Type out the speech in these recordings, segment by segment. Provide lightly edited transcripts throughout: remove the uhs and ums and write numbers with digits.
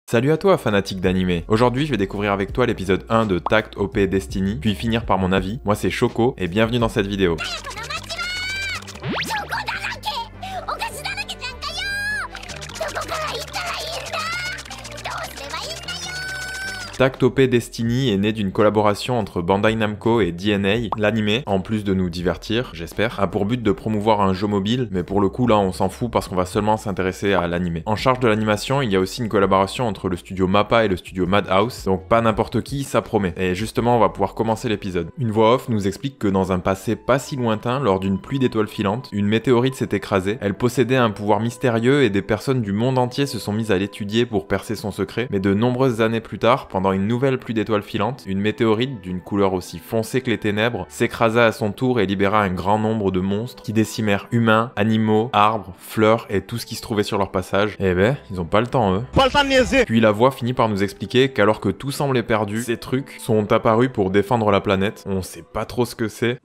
Salut à toi, fanatique d'animé. Aujourd'hui, je vais découvrir avec toi l'épisode 1 de Takt OP Destiny, puis finir par mon avis. Moi, c'est Choco, et bienvenue dans cette vidéo. Takt OP Destiny est né d'une collaboration entre Bandai Namco et DeNA. L'animé, en plus de nous divertir, j'espère, a pour but de promouvoir un jeu mobile, mais pour le coup là on s'en fout parce qu'on va seulement s'intéresser à l'animé. En charge de l'animation, il y a aussi une collaboration entre le studio MAPPA et le studio Madhouse, donc pas n'importe qui, ça promet. Et justement on va pouvoir commencer l'épisode. Une voix off nous explique que dans un passé pas si lointain, lors d'une pluie d'étoiles filantes, une météorite s'est écrasée. Elle possédait un pouvoir mystérieux et des personnes du monde entier se sont mises à l'étudier pour percer son secret, mais de nombreuses années plus tard, pendant une nouvelle pluie d'étoiles filantes, une météorite d'une couleur aussi foncée que les ténèbres s'écrasa à son tour et libéra un grand nombre de monstres qui décimèrent humains, animaux, arbres, fleurs et tout ce qui se trouvait sur leur passage. Eh ben, ils ont pas le temps eux. Pas le temps de niaiser. Puis la voix finit par nous expliquer qu'alors que tout semblait perdu, ces trucs sont apparus pour défendre la planète. On sait pas trop ce que c'est.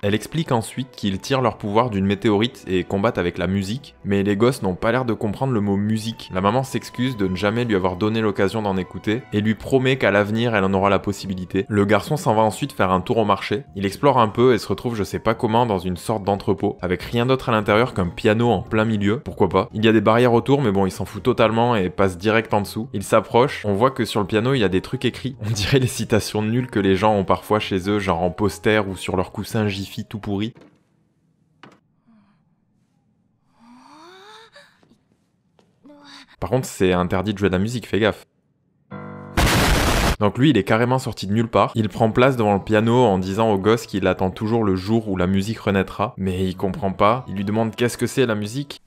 Elle explique ensuite qu'ils tirent leur pouvoir d'une météorite et combattent avec la musique, mais les gosses n'ont pas l'air de comprendre le mot musique. La maman s'excuse de ne jamais lui avoir donné l'occasion d'en écouter et lui promet qu'à l'avenir elle en aura la possibilité. Le garçon s'en va ensuite faire un tour au marché, il explore un peu et se retrouve je sais pas comment dans une sorte d'entrepôt, avec rien d'autre à l'intérieur qu'un piano en plein milieu, pourquoi pas. Il y a des barrières autour mais bon il s'en fout totalement et passe direct en dessous. Il s'approche, on voit que sur le piano il y a des trucs écrits, on dirait les citations nulles que les gens ont parfois chez eux, genre en poster ou sur leur coussin Jiffy tout pourri. Par contre, c'est interdit de jouer de la musique, fais gaffe. Donc lui, il est carrément sorti de nulle part. Il prend place devant le piano en disant au gosse qu'il attend toujours le jour où la musique renaîtra. Mais il comprend pas. Il lui demande qu'est-ce que c'est la musique.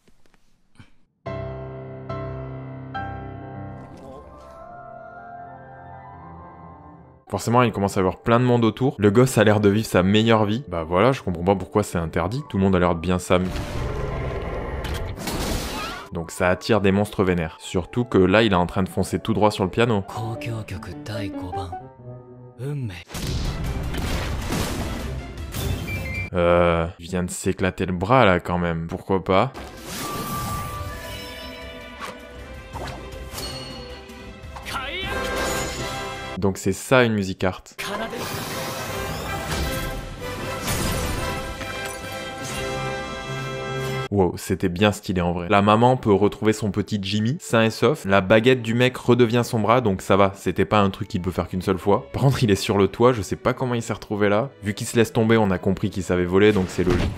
Forcément, il commence à avoir plein de monde autour. Le gosse a l'air de vivre sa meilleure vie. Bah voilà, je comprends pas pourquoi c'est interdit. Tout le monde a l'air de bien s'amuser. Donc ça attire des monstres vénères. Surtout que là, il est en train de foncer tout droit sur le piano. Il vient de s'éclater le bras là quand même. Pourquoi pas ? Donc c'est ça une music art. Wow, c'était bien stylé en vrai. La maman peut retrouver son petit Jimmy, sain et sauf. La baguette du mec redevient son bras, donc ça va, c'était pas un truc qu'il peut faire qu'une seule fois. Par contre, il est sur le toit, je sais pas comment il s'est retrouvé là. Vu qu'il se laisse tomber, on a compris qu'il savait voler, donc c'est logique.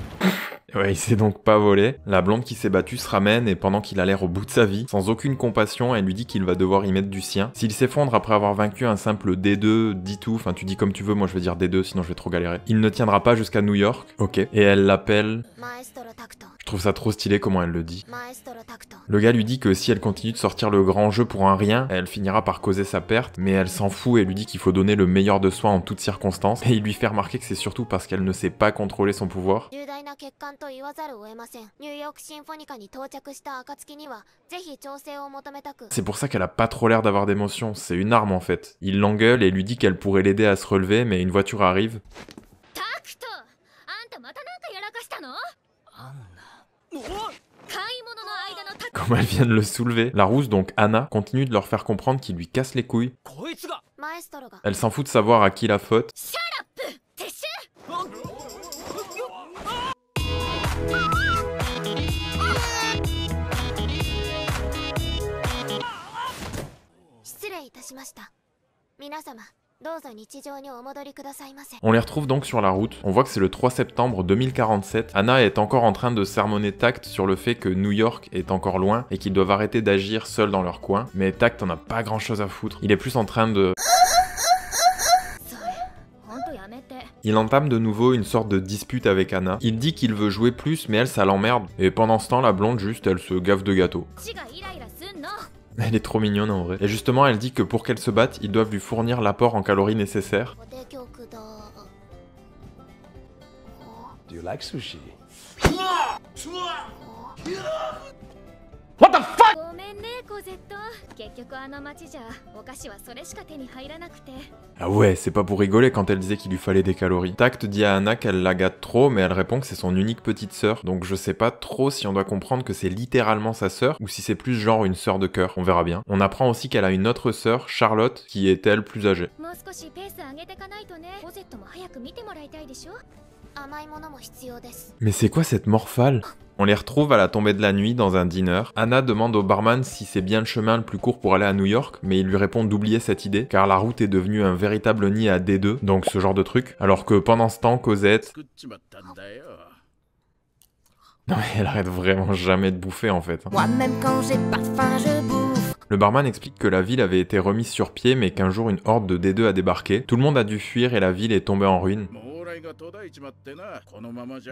Ouais, il s'est donc pas volé. La blonde qui s'est battue se ramène et pendant qu'il a l'air au bout de sa vie, sans aucune compassion, elle lui dit qu'il va devoir y mettre du sien. S'il s'effondre après avoir vaincu un simple D2, D2, enfin tu dis comme tu veux, moi je vais dire D2 sinon je vais trop galérer. Il ne tiendra pas jusqu'à New York, ok. Et elle l'appelle... Je trouve ça trop stylé comment elle le dit. Le gars lui dit que si elle continue de sortir le grand jeu pour un rien, elle finira par causer sa perte, mais elle s'en fout et lui dit qu'il faut donner le meilleur de soi en toutes circonstances, et il lui fait remarquer que c'est surtout parce qu'elle ne sait pas contrôler son pouvoir. C'est pour ça qu'elle a pas trop l'air d'avoir d'émotion, c'est une arme en fait. Il l'engueule et lui dit qu'elle pourrait l'aider à se relever, mais une voiture arrive. Comme elle vient de le soulever. La rousse, donc Anna, continue de leur faire comprendre qu'il lui casse les couilles. Elle s'en fout de savoir à qui la faute. On les retrouve donc sur la route, on voit que c'est le 3 septembre 2047, Anna est encore en train de sermonner Takt sur le fait que New York est encore loin et qu'ils doivent arrêter d'agir seuls dans leur coin, mais Takt en a pas grand chose à foutre, il est plus en train de... Il entame de nouveau une sorte de dispute avec Anna, il dit qu'il veut jouer plus mais elle ça l'emmerde, et pendant ce temps la blonde juste elle se gaffe de gâteau. Elle est trop mignonne en vrai. Et justement, elle dit que pour qu'elle se batte, ils doivent lui fournir l'apport en calories nécessaire. Do you like sushi? What the fuck? Ah ouais, c'est pas pour rigoler quand elle disait qu'il lui fallait des calories. Tact dit à Anna qu'elle la gâte trop, mais elle répond que c'est son unique petite sœur. Donc je sais pas trop si on doit comprendre que c'est littéralement sa sœur, ou si c'est plus genre une sœur de cœur. On verra bien. On apprend aussi qu'elle a une autre sœur, Charlotte, qui est elle plus âgée. Mais c'est quoi cette morphale? On les retrouve à la tombée de la nuit dans un diner. Anna demande au barman si c'est bien le chemin le plus court pour aller à New York, mais il lui répond d'oublier cette idée, car la route est devenue un véritable nid à D2, donc ce genre de truc. Alors que pendant ce temps, Cosette... Non mais elle arrête vraiment jamais de bouffer en fait. Moi même quand j'ai pas faim, je bouffe. Le barman explique que la ville avait été remise sur pied, mais qu'un jour une horde de D2 a débarqué. Tout le monde a dû fuir et la ville est tombée en ruine.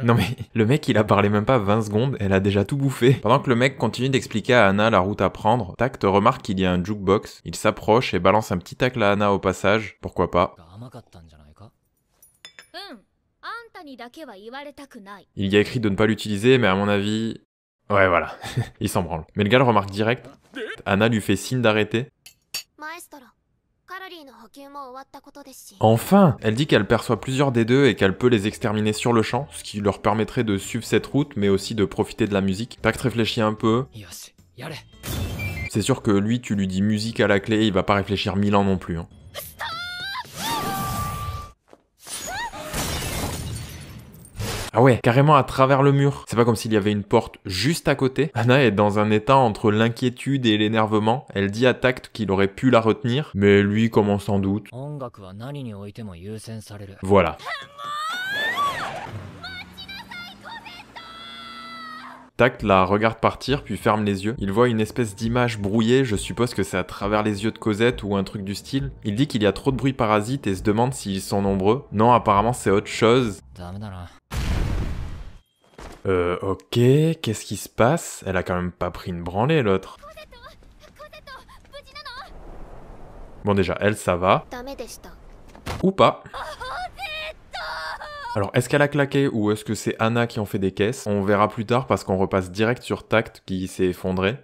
Non mais, le mec il a parlé même pas 20 secondes, elle a déjà tout bouffé. Pendant que le mec continue d'expliquer à Anna la route à prendre, Tact remarque qu'il y a un jukebox, il s'approche et balance un petit tacle à Anna au passage, pourquoi pas. Il y a écrit de ne pas l'utiliser, mais à mon avis... Ouais voilà, il s'en branle. Mais le gars le remarque direct, Anna lui fait signe d'arrêter. Enfin! Elle dit qu'elle perçoit plusieurs des deux et qu'elle peut les exterminer sur le champ, ce qui leur permettrait de suivre cette route, mais aussi de profiter de la musique. Tact réfléchit un peu. C'est sûr que lui, tu lui dis musique à la clé, il va pas réfléchir 1000 ans non plus. Hein. Ah ouais, carrément à travers le mur. C'est pas comme s'il y avait une porte juste à côté. Anna est dans un état entre l'inquiétude et l'énervement. Elle dit à Tact qu'il aurait pu la retenir, mais lui, comme on s'en doute. Voilà. Tact la regarde partir, puis ferme les yeux. Il voit une espèce d'image brouillée, je suppose que c'est à travers les yeux de Cosette ou un truc du style. Il dit qu'il y a trop de bruits parasites et se demande s'ils sont nombreux. Non, apparemment c'est autre chose. Ok, qu'est-ce qui se passe? Elle a quand même pas pris une branlée, l'autre. Bon déjà, elle, ça va. Ou pas. Alors, est-ce qu'elle a claqué ou est-ce que c'est Anna qui en fait des caisses? On verra plus tard parce qu'on repasse direct sur Tact qui s'est effondré.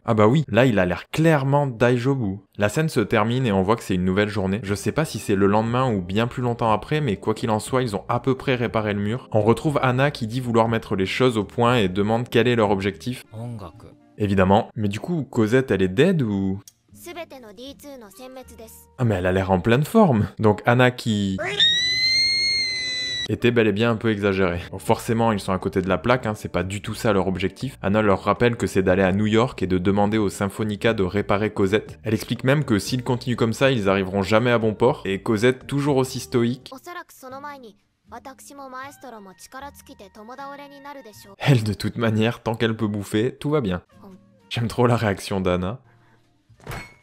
Ah bah oui, là il a l'air clairement Daijobu. La scène se termine et on voit que c'est une nouvelle journée. Je sais pas si c'est le lendemain ou bien plus longtemps après, mais quoi qu'il en soit, ils ont à peu près réparé le mur. On retrouve Anna qui dit vouloir mettre les choses au point et demande quel est leur objectif. Évidemment. Mais du coup, Cosette elle est dead ou... Ah mais elle a l'air en pleine forme. Donc Anna qui... était bel et bien un peu exagéré. Bon, forcément, ils sont à côté de la plaque, hein, c'est pas du tout ça leur objectif. Anna leur rappelle que c'est d'aller à New York et de demander au Symphonica de réparer Cosette. Elle explique même que s'ils continuent comme ça, ils arriveront jamais à bon port, et Cosette, toujours aussi stoïque. Elle, de toute manière, tant qu'elle peut bouffer, tout va bien. J'aime trop la réaction d'Anna.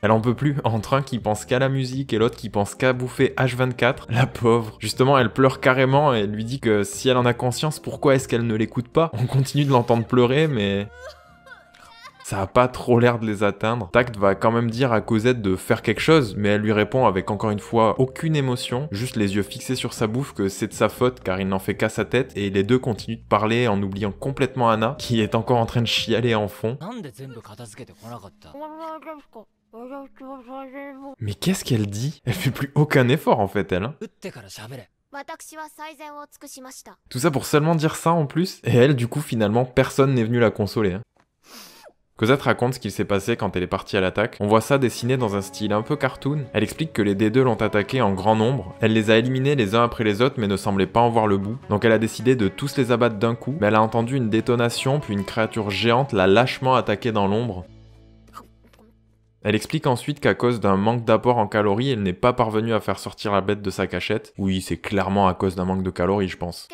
Elle en peut plus, entre un qui pense qu'à la musique et l'autre qui pense qu'à bouffer H24, la pauvre. Justement, elle pleure carrément et elle lui dit que si elle en a conscience, pourquoi est-ce qu'elle ne l'écoute pas? On continue de l'entendre pleurer, mais... ça a pas trop l'air de les atteindre. Tact va quand même dire à Cosette de faire quelque chose, mais elle lui répond avec encore une fois aucune émotion, juste les yeux fixés sur sa bouffe que c'est de sa faute car il n'en fait qu'à sa tête, et les deux continuent de parler en oubliant complètement Anna, qui est encore en train de chialer en fond. Mais qu'est-ce qu'elle dit? Elle fait plus aucun effort en fait, elle. Hein. Tout ça pour seulement dire ça en plus, et elle du coup finalement personne n'est venu la consoler. Hein. Cosette raconte ce qu'il s'est passé quand elle est partie à l'attaque. On voit ça dessiné dans un style un peu cartoon. Elle explique que les D2 l'ont attaqué en grand nombre. Elle les a éliminés les uns après les autres mais ne semblait pas en voir le bout. Donc elle a décidé de tous les abattre d'un coup. Mais elle a entendu une détonation puis une créature géante l'a lâchement attaquée dans l'ombre. Elle explique ensuite qu'à cause d'un manque d'apport en calories, elle n'est pas parvenue à faire sortir la bête de sa cachette. Oui, c'est clairement à cause d'un manque de calories, je pense.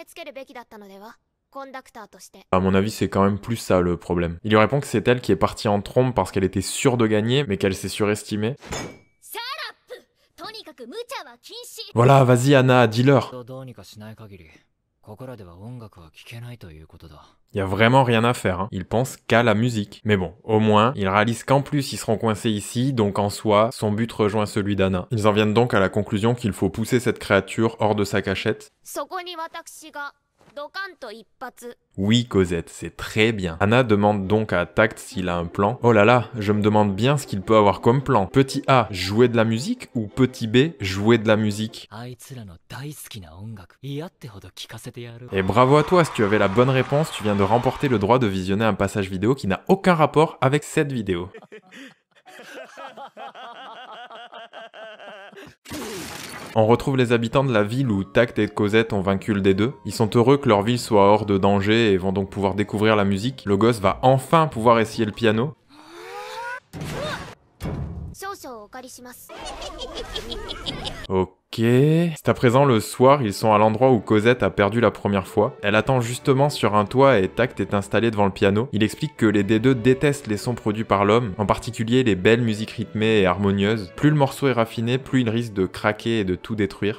À mon avis, c'est quand même plus ça le problème. Il lui répond que c'est elle qui est partie en trombe parce qu'elle était sûre de gagner, mais qu'elle s'est surestimée. Voilà, vas-y Anna, dis-leur. Y a vraiment rien à faire, hein. Il pense qu'à la musique. Mais bon, au moins, il réalise qu'en plus ils seront coincés ici, donc en soi, son but rejoint celui d'Anna. Ils en viennent donc à la conclusion qu'il faut pousser cette créature hors de sa cachette. ドカンと一発。 Oui, Cosette, c'est très bien. Anna demande donc à Tact s'il a un plan. Oh là là, je me demande bien ce qu'il peut avoir comme plan. Petit A, jouer de la musique ou petit B, jouer de la musique? Et bravo à toi, si tu avais la bonne réponse, tu viens de remporter le droit de visionner un passage vidéo qui n'a aucun rapport avec cette vidéo. On retrouve les habitants de la ville où Tact et Cosette ont vaincu le D2. Ils sont heureux que leur ville soit hors de danger et vont donc pouvoir découvrir la musique. Le gosse va enfin pouvoir essayer le piano. Ok. C'est à présent le soir, ils sont à l'endroit où Cosette a perdu la première fois. Elle attend justement sur un toit et Tact est installé devant le piano. Il explique que les D2 détestent les sons produits par l'homme, en particulier les belles musiques rythmées et harmonieuses. Plus le morceau est raffiné, plus il risque de craquer et de tout détruire.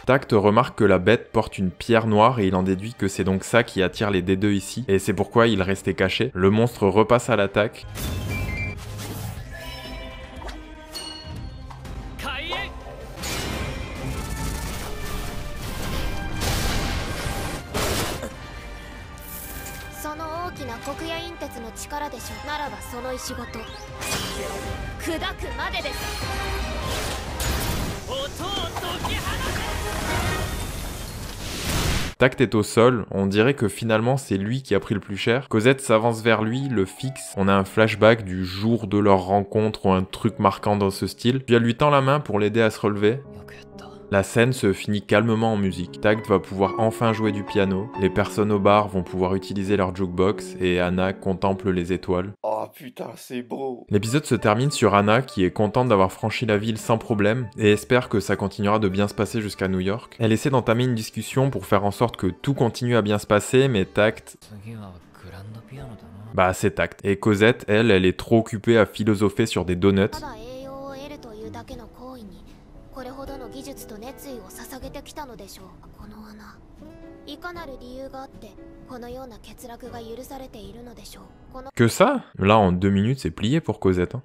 Tact remarque que la bête porte une pierre noire et il en déduit que c'est donc ça qui attire les D2 ici, et c'est pourquoi il restait caché. Le monstre repasse à l'attaque. Tact est au sol, on dirait que finalement c'est lui qui a pris le plus cher. Cosette s'avance vers lui, le fixe, on a un flashback du jour de leur rencontre ou un truc marquant dans ce style, puis elle lui tend la main pour l'aider à se relever. La scène se finit calmement en musique. Tact va pouvoir enfin jouer du piano, les personnes au bar vont pouvoir utiliser leur jukebox et Anna contemple les étoiles. Oh putain, c'est beau. L'épisode se termine sur Anna qui est contente d'avoir franchi la ville sans problème et espère que ça continuera de bien se passer jusqu'à New York. Elle essaie d'entamer une discussion pour faire en sorte que tout continue à bien se passer, mais Tact... Bah c'est Tact. Et Cosette, elle est trop occupée à philosopher sur des donuts. Que ça? Là en 2 minutes c'est plié pour Cosette. Hein.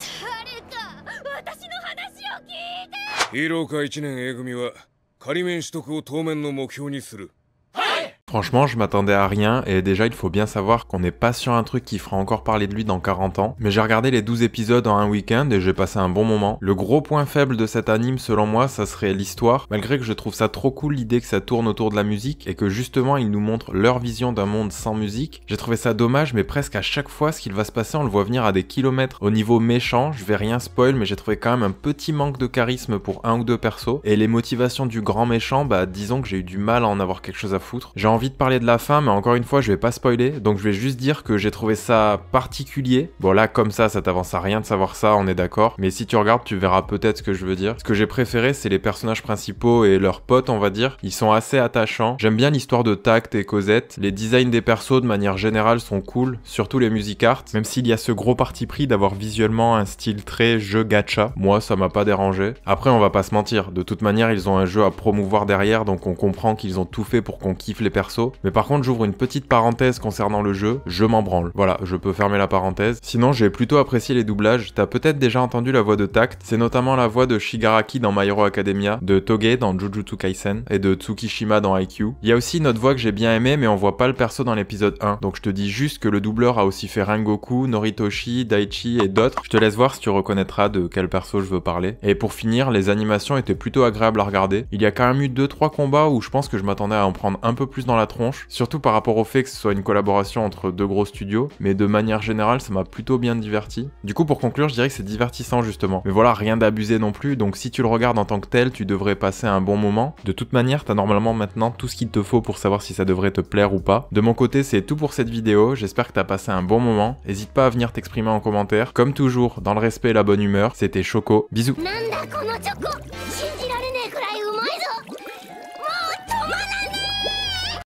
Franchement, je m'attendais à rien, et déjà il faut bien savoir qu'on n'est pas sur un truc qui fera encore parler de lui dans 40 ans, mais j'ai regardé les 12 épisodes en un week-end et j'ai passé un bon moment. Le gros point faible de cet anime selon moi, ça serait l'histoire, malgré que je trouve ça trop cool l'idée que ça tourne autour de la musique, et que justement ils nous montrent leur vision d'un monde sans musique. J'ai trouvé ça dommage, mais presque à chaque fois ce qu'il va se passer on le voit venir à des kilomètres. Au niveau méchant, je vais rien spoil, mais j'ai trouvé quand même un petit manque de charisme pour un ou deux persos, et les motivations du grand méchant, bah disons que j'ai eu du mal à en avoir quelque chose à foutre. J'ai envie de parler de la fin, mais encore une fois je vais pas spoiler, donc je vais juste dire que j'ai trouvé ça particulier. Bon là comme ça t'avance à rien de savoir ça, on est d'accord, mais si tu regardes tu verras peut-être ce que je veux dire. Ce que j'ai préféré c'est les personnages principaux et leurs potes on va dire, ils sont assez attachants. J'aime bien l'histoire de Tact et Cosette, les designs des persos de manière générale sont cool, surtout les music art, même s'il y a ce gros parti pris d'avoir visuellement un style très jeu gacha, moi ça m'a pas dérangé. Après on va pas se mentir, de toute manière ils ont un jeu à promouvoir derrière, donc on comprend qu'ils ont tout fait pour qu'on kiffe les persos. Mais par contre, j'ouvre une petite parenthèse concernant le jeu, je m'en branle. Voilà, je peux fermer la parenthèse. Sinon, j'ai plutôt apprécié les doublages. T'as peut-être déjà entendu la voix de Tact, c'est notamment la voix de Shigaraki dans My Hero Academia, de Toge dans Jujutsu Kaisen et de Tsukishima dans Haikyuu. Il y a aussi une autre voix que j'ai bien aimée, mais on voit pas le perso dans l'épisode 1. Donc je te dis juste que le doubleur a aussi fait Rengoku, Noritoshi, Daichi et d'autres. Je te laisse voir si tu reconnaîtras de quel perso je veux parler. Et pour finir, les animations étaient plutôt agréables à regarder. Il y a quand même eu 2-3 combats où je pense que je m'attendais à en prendre un peu plus dans la tronche. Surtout par rapport au fait que ce soit une collaboration entre deux gros studios, mais de manière générale ça m'a plutôt bien diverti. Du coup pour conclure je dirais que c'est divertissant justement, mais voilà rien d'abusé non plus, donc si tu le regardes en tant que tel tu devrais passer un bon moment. De toute manière t'as normalement maintenant tout ce qu'il te faut pour savoir si ça devrait te plaire ou pas. De mon côté c'est tout pour cette vidéo, j'espère que t'as passé un bon moment, n'hésite pas à venir t'exprimer en commentaire, comme toujours dans le respect et la bonne humeur, c'était Choco, bisous.